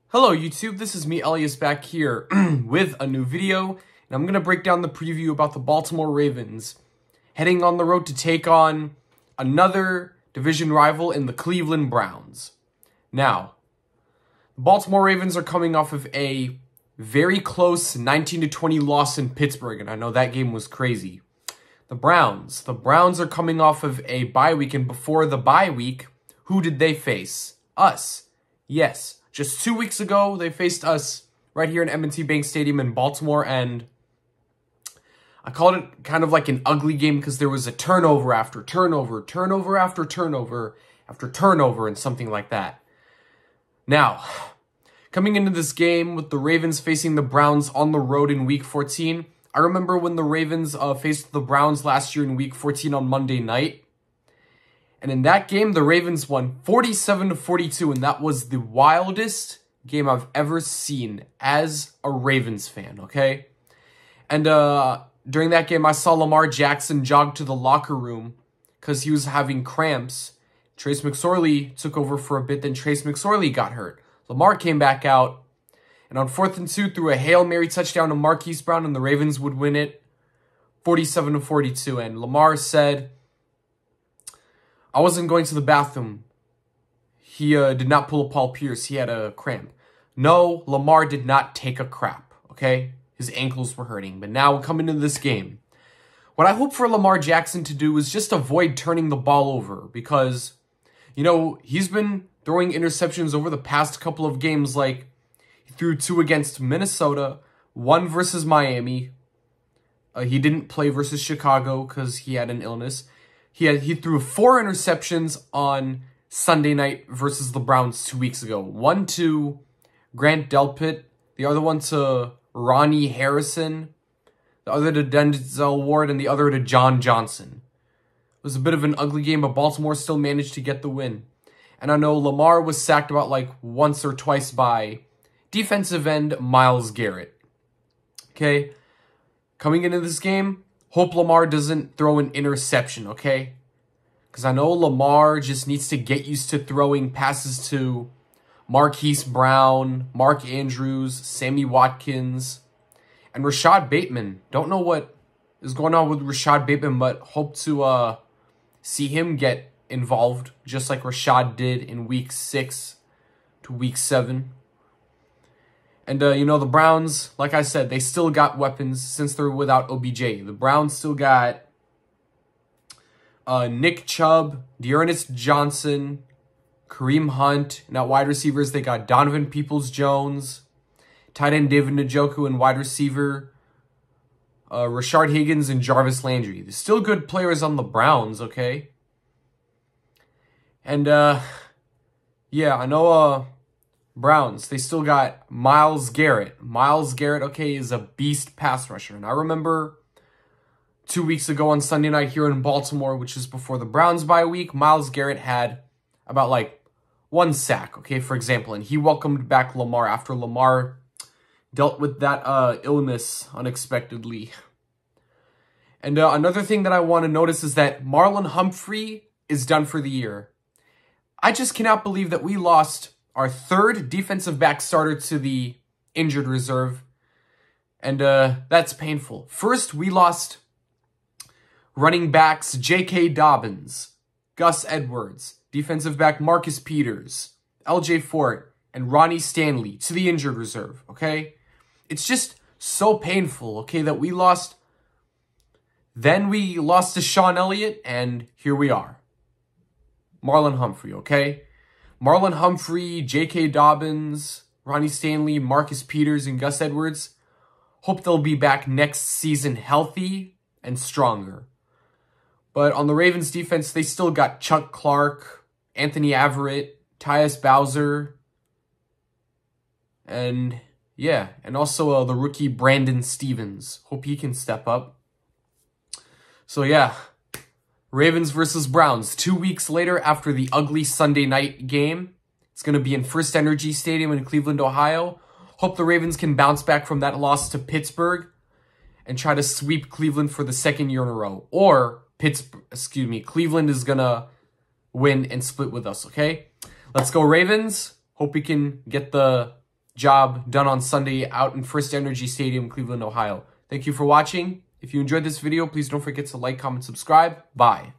Hello YouTube, this is me, Elias, back here with a new video, and I'm going to break down the preview about the Baltimore Ravens heading on the road to take on another division rival in the Cleveland Browns. Now, the Baltimore Ravens are coming off of a very close 19-20 loss in Pittsburgh, and I know that game was crazy. The Browns are coming off of a bye week, and before the bye week, who did they face? Us. Yes. Just 2 weeks ago, they faced us right here in M&T Bank Stadium in Baltimore, and I called it kind of like an ugly game because there was a turnover after turnover, turnover after turnover after turnover, and something like that. Now, coming into this game with the Ravens facing the Browns on the road in Week 14, I remember when the Ravens faced the Browns last year in Week 14 on Monday night. And in that game, the Ravens won 47-42, and that was the wildest game I've ever seen as a Ravens fan, okay? And during that game, I saw Lamar Jackson jog to the locker room because he was having cramps. Trace McSorley took over for a bit, then Trace McSorley got hurt. Lamar came back out, and on 4th and 2, threw a Hail Mary touchdown to Marquise Brown, and the Ravens would win it 47-42. And Lamar said, I wasn't going to the bathroom. He did not pull a Paul Pierce. He had a cramp. No, Lamar did not take a crap, okay? His ankles were hurting. But now, coming into this game, what I hope for Lamar Jackson to do is just avoid turning the ball over because, you know, he's been throwing interceptions over the past couple of games. Like, he threw 2 against Minnesota, 1 versus Miami. He didn't play versus Chicago because he had an illness. He threw 4 interceptions on Sunday night versus the Browns 2 weeks ago. One to Grant Delpit, the other one to Ronnie Harrison, the other to Denzel Ward, and the other to John Johnson. It was a bit of an ugly game, but Baltimore still managed to get the win. And I know Lamar was sacked about like once or twice by defensive end Myles Garrett. Okay? Coming into this game, hope Lamar doesn't throw an interception, okay? Because I know Lamar just needs to get used to throwing passes to Marquise Brown, Mark Andrews, Sammy Watkins, and Rashad Bateman. Don't know what is going on with Rashad Bateman, but hope to see him get involved, just like Rashad did in Week 6 to Week 7. And, you know, the Browns, like I said, they still got weapons since they're without OBJ. The Browns still got Nick Chubb, Dearness Johnson, Kareem Hunt. And at wide receivers, they got Donovan Peoples-Jones, tight end David Njoku, and wide receiver Rashard Higgins and Jarvis Landry. There's still good players on the Browns, okay? And, yeah, I know, Browns, they still got Myles Garrett. Myles Garrett, okay, is a beast pass rusher. And I remember 2 weeks ago on Sunday night here in Baltimore, which is before the Browns bye week, Myles Garrett had about like 1 sack, okay, for example. And he welcomed back Lamar after Lamar dealt with that illness unexpectedly. And another thing that I want to notice is that Marlon Humphrey is done for the year. I just cannot believe that we lost our 3rd defensive back starter to the injured reserve. And that's painful. First, we lost running backs J.K. Dobbins, Gus Edwards, defensive back Marcus Peters, L.J. Fort, and Ronnie Stanley to the injured reserve, okay? It's just so painful, okay, that we lost. Then we lost to Sean Elliott, and here we are. Marlon Humphrey, okay? Marlon Humphrey, J.K. Dobbins, Ronnie Stanley, Marcus Peters, and Gus Edwards. Hope they'll be back next season healthy and stronger. But on the Ravens defense, they still got Chuck Clark, Anthony Averett, Tyus Bowser, and yeah, and also the rookie Brandon Stevens. Hope he can step up. So yeah, Ravens versus Browns, 2 weeks later after the ugly Sunday night game. It's going to be in First Energy Stadium in Cleveland, Ohio. Hope the Ravens can bounce back from that loss to Pittsburgh and try to sweep Cleveland for the 2nd year in a row. Or Cleveland is going to win and split with us, okay? Let's go Ravens. Hope we can get the job done on Sunday out in First Energy Stadium, Cleveland, Ohio. Thank you for watching. If you enjoyed this video, please don't forget to like, comment, subscribe. Bye.